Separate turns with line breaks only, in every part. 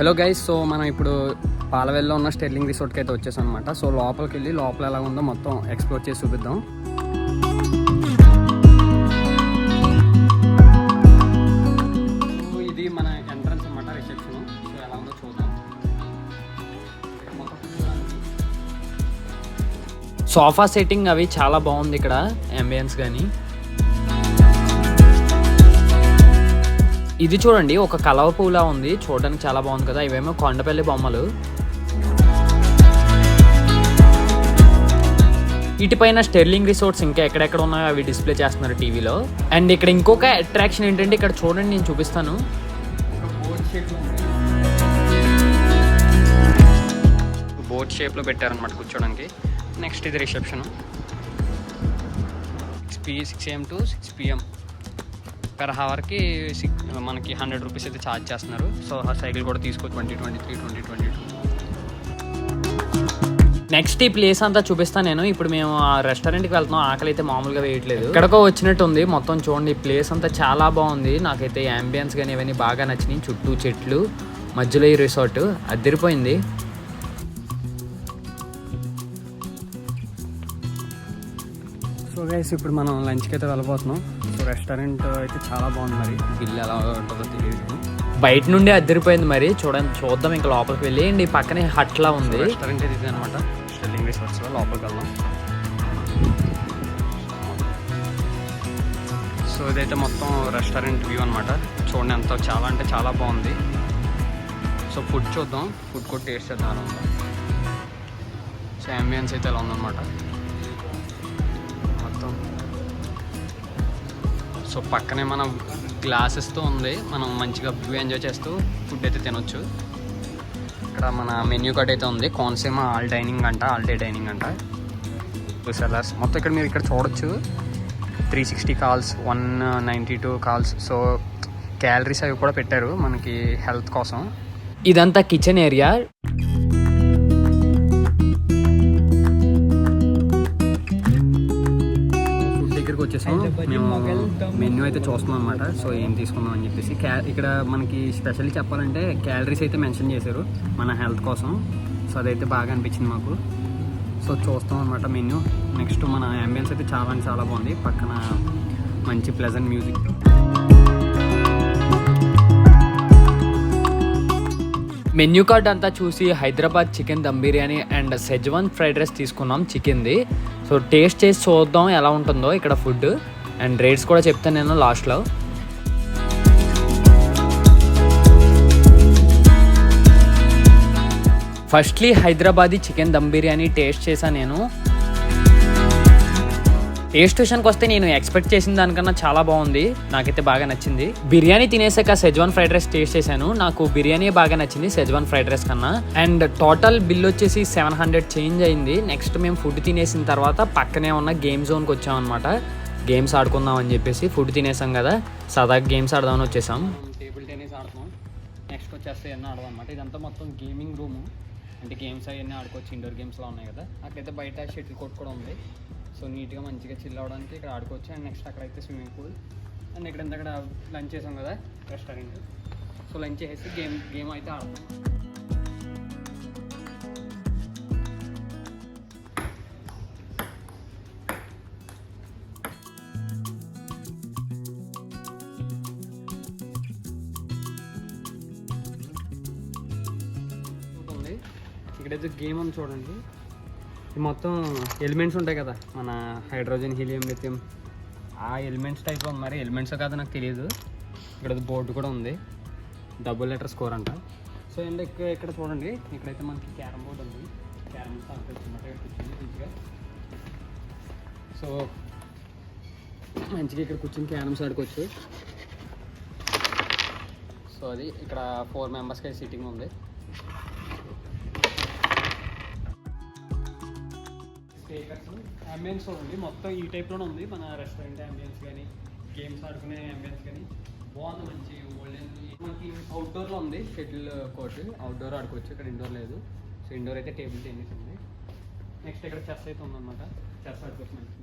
Hello guys, so మనం ఇప్పుడు పాలవెల్లో ఉన్న స్టెర్లింగ్ రిసార్ట్కి అయితే వచ్చేసాం అనమాట. సో లోపలికి వెళ్ళి లోపల ఎలా ఉందో మొత్తం ఎక్స్ప్లోర్ చేసి చూపిద్దాం. ఇది మన ఎంట్రన్స్ అనమాట, రిసెప్షన్. సో ఎలా ఉందో చూద్దాం.
సోఫా సెట్టింగ్ అవి చాలా బాగుంది ఇక్కడ, అంబియన్స్ కానీ. ఇది చూడండి, ఒక కలవ పూలా ఉంది, చూడడానికి చాలా బాగుంది కదా. ఇవేమో కొండపల్లి బొమ్మలు. ఇటుపైన స్టెర్లింగ్ రిసార్ట్స్ ఇంకా ఎక్కడెక్కడ ఉన్నాయో అవి డిస్ప్లే చేస్తున్నారు టీవీలో. అండ్ ఇక్కడ ఇంకొక అట్రాక్షన్ ఏంటంటే, ఇక్కడ చూడండి, నేను చూపిస్తాను.
బోట్ షేప్లో పెట్టారనమాట కూర్చోడానికి. నెక్స్ట్ ఇది reception. 6 AM to 6 PM per హవర్కి మనకి 100 రూపీస్ అయితే ఛార్జ్ చేస్తున్నారు. సో ఆ సైకిల్ కూడా తీసుకో 2023, 2022.
నెక్స్ట్ ఈ ప్లేస్ అంతా చూపిస్తాను నేను. ఇప్పుడు మేము ఆ రెస్టారెంట్కి వెళ్తున్నాం. ఆకలి అయితే మామూలుగా వేయట్లేదు, ఎక్కడికో వచ్చినట్టు ఉంది. మొత్తం చూడండి, ఈ ప్లేస్ అంతా చాలా బాగుంది. నాకైతే అంబియన్స్ కానీ ఇవన్నీ బాగా నచ్చినాయి. చుట్టూ చెట్లు, మధ్యలో ఈ రిసార్ట్ అదిరిపోయింది.
సో గైస్, ఇప్పుడు మనం లంచ్కి అయితే వెళ్ళబోతున్నాం. సో రెస్టారెంట్ అయితే చాలా బాగుంది. మరి బిల్ ఎలా ఉంటుందో తెలియదు.
బయట నుండి అదిరిపోయింది. మరి చూద్దాం ఇంకా లోపలికి వెళ్ళి. అండ్ ఈ పక్కనే హట్లా ఉంది.
రెస్టారెంట్ ఇది అనమాట, స్టెర్లింగ్ రిసార్ట్స్లో. లోపలికి వెళ్దాం. సో ఇదైతే మొత్తం రెస్టారెంట్ వ్యూ అనమాట. చూడండి, ఎంత చాలా అంటే చాలా బాగుంది. సో ఫుడ్ చూద్దాం, ఫుడ్ కూడా టేస్ట్ చేద్దాం ఎలా ఉందో. సో అంబియన్స్ అయితే ఎలా ఉందన్నమాట మొత్తం. సో పక్కనే మన గ్లాసెస్తో ఉంది, మనం మంచిగా వ్యూ ఎంజాయ్ చేస్తూ ఫుడ్ అయితే తినొచ్చు. ఇక్కడ మన మెన్యూ కార్డ్ అయితే ఉంది. కోనసీమ ఆల్ డైనింగ్ అంట, ఆల్ డే డైనింగ్ అంట. సెల్లర్స్ మొత్తం ఇక్కడ మీరు ఇక్కడ చూడొచ్చు. 360 కాల్స్, 192 కాల్స్. సో క్యాలరీస్ అవి కూడా పెట్టారు మనకి హెల్త్ కోసం.
ఇదంతా కిచెన్ ఏరియా.
వచ్చేసాం. మేము మెన్యూ అయితే చూస్తున్నాం అనమాట. సో ఏం తీసుకుందాం అని చెప్పేసి. ఇక్కడ మనకి స్పెషల్లీ చెప్పాలంటే క్యాలరీస్ అయితే మెన్షన్ చేశారు మన హెల్త్ కోసం. సో అదైతే బాగా అనిపించింది మాకు. సో చూస్తాం అనమాట మెన్యూ. నెక్స్ట్ మన అంబియన్స్ అయితే చాలా అంటే చాలా బాగుంది. పక్కన మంచి ప్లెజెంట్ మ్యూజిక్.
మెన్యూ కార్డ్ అంతా చూసి Hyderabad chicken dum biryani and schezwan fried rice తీసుకున్నాం, చికెన్ది. సో టేస్ట్ చేసి చూద్దాం ఎలా ఉంటుందో ఇక్కడ ఫుడ్. అండ్ రేట్స్ కూడా చెప్తాను నేను లాస్ట్లో. Firstly Hyderabadi chicken dum biryani taste చేశాను నేను. టేస్ట్ విషయానికి వస్తే నేను ఎక్స్పెక్ట్ చేసిన దానికన్నా చాలా బాగుంది. నాకైతే బాగా నచ్చింది. బిర్యానీ తినేసాక సెజ్వాన్ ఫ్రైడ్ రైస్ టేస్ట్ చేశాను. నాకు బిర్యానీ బాగా నచ్చింది సెజ్వాన్ ఫ్రైడ్ రైస్ కన్నా. అండ్ టోటల్ బిల్ వచ్చేసి 700 చేంజ్ అయింది. నెక్స్ట్ మేము ఫుడ్ తినేసిన తర్వాత పక్కనే ఉన్న గేమ్ జోన్కి వచ్చామన్నమాట. గేమ్స్ ఆడుకుందాం అని చెప్పేసి. ఫుడ్ తినేసాం కదా, సదాగా గేమ్స్ ఆడదామని వచ్చేసాం.
టేబుల్ టెన్నిస్ ఆడుతున్నాం. నెక్స్ట్ వచ్చేస్తే ఎన్నో ఆడదాం అనమాట. ఇదంతా మొత్తం గేమింగ్ రూము. అంటే గేమ్స్ అవన్నీ ఆడుకోవచ్చు. ఇండోర్ గేమ్స్లో ఉన్నాయి కదా. అక్కడైతే బయట షటిల్ కోర్ట్ కూడా ఉంది. సో నీట్గా మంచిగా చిల్ అవ్వడానికి ఇక్కడ ఆడుకోవచ్చు. అండ్ నెక్స్ట్ అక్కడైతే స్విమ్మింగ్ పూల్. అండ్ ఇక్కడ లంచ్ చేసాం కదా రెస్టారెంట్. సో లంచ్ చేసి గేమ్ అయితే ఆడతాం. ఇక్కడైతే గేమ్ ఉంది చూడండి. ఈ మొత్తం ఎలిమెంట్స్ ఉంటాయి కదా, మన హైడ్రోజన్, హీలియం, లిథియం, ఆ ఎలిమెంట్స్ టైప్లో ఉంది. మరి ఎలిమెంట్స్ కాదు నాకు తెలియదు. ఇక్కడ బోర్డు కూడా ఉంది, డబుల్ లెటర్ స్కోర్ అంట. సో అండ్ ఇక్కడ చూడండి, ఇక్కడైతే మనకి క్యారమ్ బోర్డు ఉంది. క్యారమ్ కూర్చుంది మంచిగా. సో మంచిగా ఇక్కడ కూర్చొని క్యారమ్స్ ఆడుకోవచ్చు. సో అది ఇక్కడ 4 మెంబర్స్కి సిట్టింగ్ ఉంది. అంబియన్స్ చూడండి, మొత్తం ఈ టైప్లోనే ఉంది మన రెస్టారెంట్ అంబియన్స్ కానీ, గేమ్స్ ఆడుకునే అంబియన్స్ కానీ బాగుంది. మంచి ఓల్డెన్. మనకి అవుట్డోర్లో ఉంది షటిల్ కోర్ట్, అవుట్డోర్ ఆడుకోవచ్చు. ఇక్కడ ఇండోర్ లేదు. సో ఇండోర్ అయితే టేబుల్ టెన్నిస్ ఉంది. నెక్స్ట్ ఇక్కడ చెస్ అయితే ఉందన్నమాట. చెస్ ఆడుకోవచ్చు మంచి.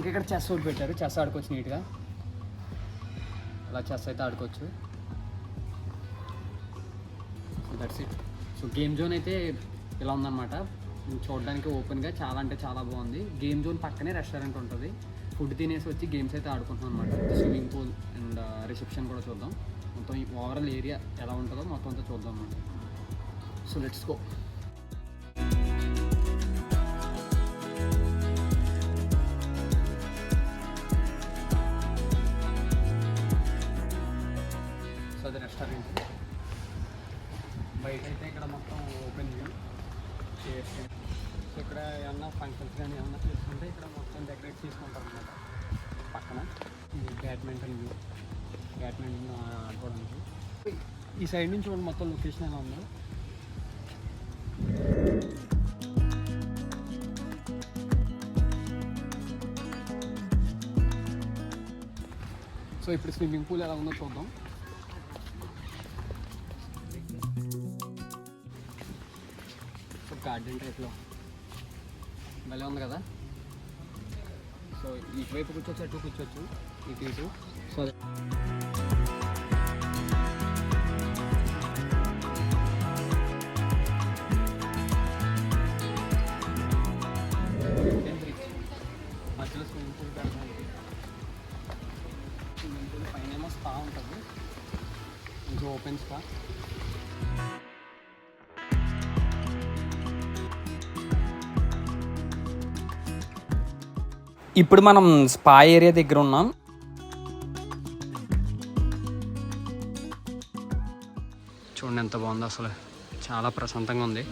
ఇంకా ఇక్కడ చెస్ ఒకటి పెట్టారు, చెస్ ఆడుకోవచ్చు నీట్గా. అలా చెస్ అయితే ఆడుకోవచ్చు. So that's it. So game zone అయితే ఇలా ఉందన్నమాట. చూడడానికి ఓపెన్గా చాలా అంటే చాలా బాగుంది. గేమ్ జోన్ పక్కనే రెస్టారెంట్ ఉంటుంది. ఫుడ్ తినేసి వచ్చి గేమ్స్ అయితే ఆడుకుంటున్నాం అనమాట. స్విమ్మింగ్ పూల్ అండ్ రిసెప్షన్ కూడా చూద్దాం. మొత్తం ఓవరాల్ ఏరియా ఎలా ఉంటుందో మొత్తం అంతా చూద్దాం అన్నమాట. So let's go. సో అది రెస్టారెంట్. బయట అయితే ఇక్కడ మొత్తం ఓపెన్ వ్యూ. సో ఇక్కడ ఏమన్నా ఫంక్షన్స్ కానీ ఏమన్నా చేసుకుంటే ఇక్కడ మొత్తం డెకరేట్ చేసుకుంటారు అన్నమాట. పక్కన బ్యాడ్మింటన్ వ్యూ, బ్యాడ్మింటన్ ఆడుకోవడానికి. ఈ సైడ్ నుంచి చూడండి మొత్తం లొకేషన్ ఎలా ఉందో. సో ఇప్పుడు స్విమ్మింగ్ పూల్ ఎలా ఉందో చూద్దాం. సో గార్డెన్ టైప్లో భలే ఉంది కదా. సో ఇటువైపు కూర్చోవచ్చు, అటు కూర్చోవచ్చు, ఇటు. సో మధ్యలో స్విమ్మింగ్ పూల్ పెడతానికి. స్విమ్మింగ్ పూల్ పైన ఏమో స్పా ఉంటుంది, కొంచెం ఓపెన్ స్పా.
ఇప్పుడు మనం స్పా ఏరియా దగ్గర ఉన్నాం.
చూడండి ఎంత బాగుందో, అసలు చాలా ప్రశాంతంగా ఉంది.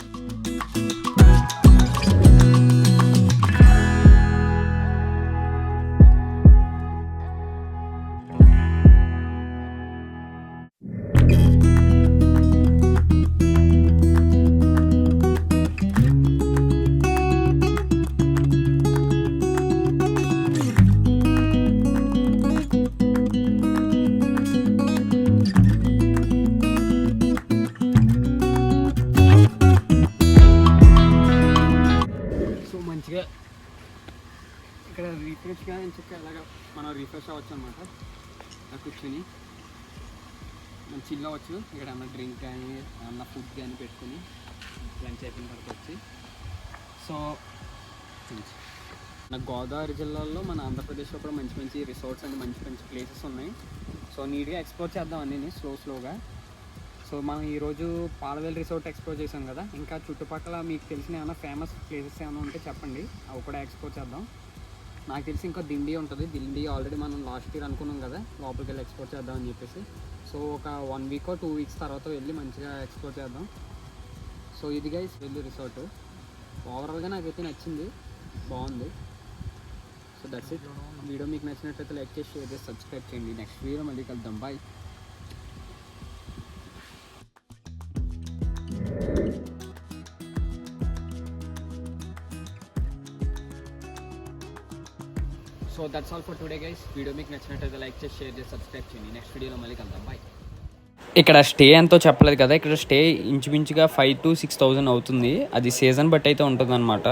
ఇక్కడ రిఫ్రెష్గా చెప్పి అలాగా మనం రిఫ్రెష్ అవ్వచ్చు అనమాట. కూర్చొని మనం చిల్ అవ్వచ్చు. ఇక్కడ ఏమన్నా డ్రింక్ కానీ ఏమన్నా ఫుడ్ కానీ పెట్టుకొని లంచ్ అయిపోయిన తర్వాత వచ్చి. సో నాకు గోదావరి జిల్లాలో మన ఆంధ్రప్రదేశ్లో కూడా మంచి మంచి రిసార్ట్స్ అండ్ మంచి మంచి ప్లేసెస్ ఉన్నాయి. సో నీట్గా ఎక్స్ప్లోర్ చేద్దాం అన్నీ స్లోగా. సో మనం ఈరోజు పాలవేల్ రిసార్ట్ ఎక్స్ప్లోర్ చేసాం కదా. ఇంకా చుట్టుపక్కల మీకు తెలిసిన ఏమైనా ఫేమస్ ప్లేసెస్ ఏమైనా ఉంటే చెప్పండి, అవి కూడా ఎక్స్ప్లోర్ చేద్దాం. నాకు తెలిసి ఇంకా దిండి ఉంటుంది. దిండి ఆల్రెడీ మనం లాస్ట్ ఇయర్ అనుకున్నాం కదా లోపలికి వెళ్ళి ఎక్స్ప్లోర్ చేద్దామని చెప్పేసి. సో ఒక 1 వీక్ 2 వీక్స్ తర్వాత వెళ్ళి మంచిగా ఎక్స్ప్లోర్ చేద్దాం. సో ఇది గైస్ వెళ్ళి రిసార్ట్ ఓవరాల్గా నాకైతే నచ్చింది, బాగుంది. So that's it. వీడియో మీకు నచ్చినట్లయితే లైక్ చేసి షేర్ చేసి సబ్స్క్రైబ్ చేయండి. నెక్స్ట్ వీడియో మళ్ళీ కలుద్దాం. Bye. So that's all for today guys. Video మీకు నచ్చినట్లయితే లైక్ చేసి షేర్ చేసి సబ్స్క్రైబ్ చేయండి. నెక్స్ట్ వీడియోలో మళ్ళీ కలుద్దాం. బాయ్.
ఇక్కడ స్టే ఎంతో చెప్పలేదు కదా. ఇక్కడ స్టే ఇంచుమించుగా 5,000 to 6,000 అవుతుంది. అది సీజన్ బట్టి అయితే ఉంటుంది అనమాట.